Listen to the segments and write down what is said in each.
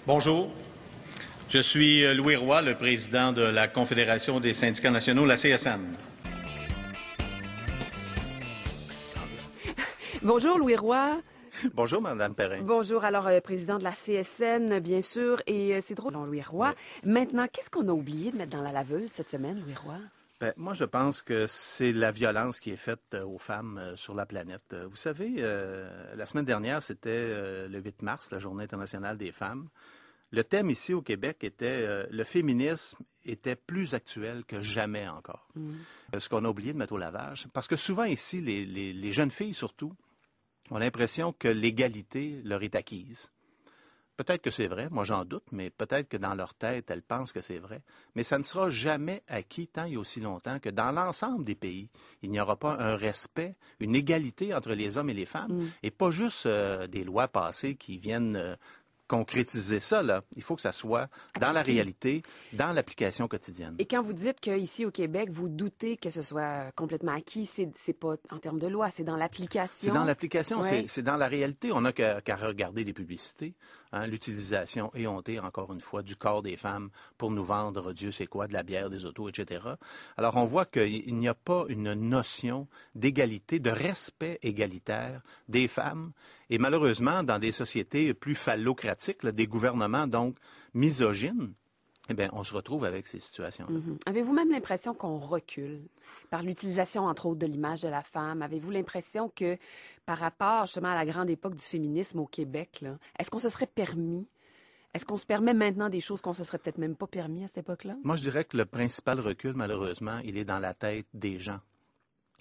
Bonjour, je suis Louis Roy, le président de la Confédération des syndicats nationaux, la CSN. Bonjour, Louis Roy. Bonjour, Mme Perrin. Bonjour, alors, président de la CSN, bien sûr. Et c'est drôle, Louis Roy. Oui. Maintenant, qu'est-ce qu'on a oublié de mettre dans la laveuse cette semaine, Louis Roy? Moi, je pense que c'est la violence qui est faite aux femmes sur la planète. Vous savez, la semaine dernière, c'était le 8 mars, la Journée internationale des femmes. Le thème ici au Québec était le féminisme était plus actuel que jamais encore. Ce qu'on a oublié de mettre au lavage, parce que souvent ici, les jeunes filles surtout, ont l'impression que l'égalité leur est acquise. Peut-être que c'est vrai, moi j'en doute, mais peut-être que dans leur tête, elles pensent que c'est vrai. Mais ça ne sera jamais acquis tant et aussi longtemps que dans l'ensemble des pays, il n'y aura pas un respect, une égalité entre les hommes et les femmes, et pas juste des lois passées qui viennent concrétiser ça, là. Il faut que ça soit dans la réalité, dans l'application quotidienne. Et quand vous dites qu'ici au Québec, vous doutez que ce soit complètement acquis, c'est pas en termes de loi, c'est dans l'application. C'est dans l'application, Ouais. c'est dans la réalité. On n'a qu'à regarder les publicités, l'utilisation éhontée, encore une fois, du corps des femmes pour nous vendre Dieu sait quoi, de la bière, des autos, etc. Alors, on voit qu'il n'y a pas une notion d'égalité, de respect égalitaire des femmes. Et malheureusement, dans des sociétés plus phallocratiques, là, des gouvernements donc misogynes, eh bien, on se retrouve avec ces situations-là. Avez-vous même l'impression qu'on recule par l'utilisation, entre autres, de l'image de la femme? Avez-vous l'impression que, par rapport justement à la grande époque du féminisme au Québec, là, est-ce qu'on se serait permis, est-ce qu'on se permet maintenant des choses qu'on se serait peut-être même pas permis à cette époque-là? Moi, je dirais que le principal recul, malheureusement, il est dans la tête des gens.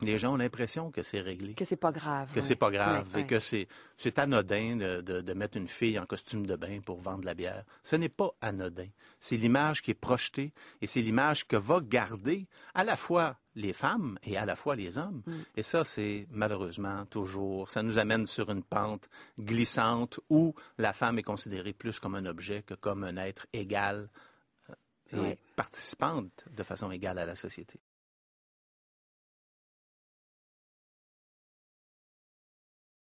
Les gens ont l'impression que c'est réglé. Que c'est pas grave. Que c'est pas grave Ouais, et que c'est anodin de mettre une fille en costume de bain pour vendre de la bière. Ce n'est pas anodin. C'est l'image qui est projetée et c'est l'image que va garder à la fois les femmes et à la fois les hommes. Et ça, c'est malheureusement toujours, ça nous amène sur une pente glissante où la femme est considérée plus comme un objet que comme un être égal et participante de façon égale à la société.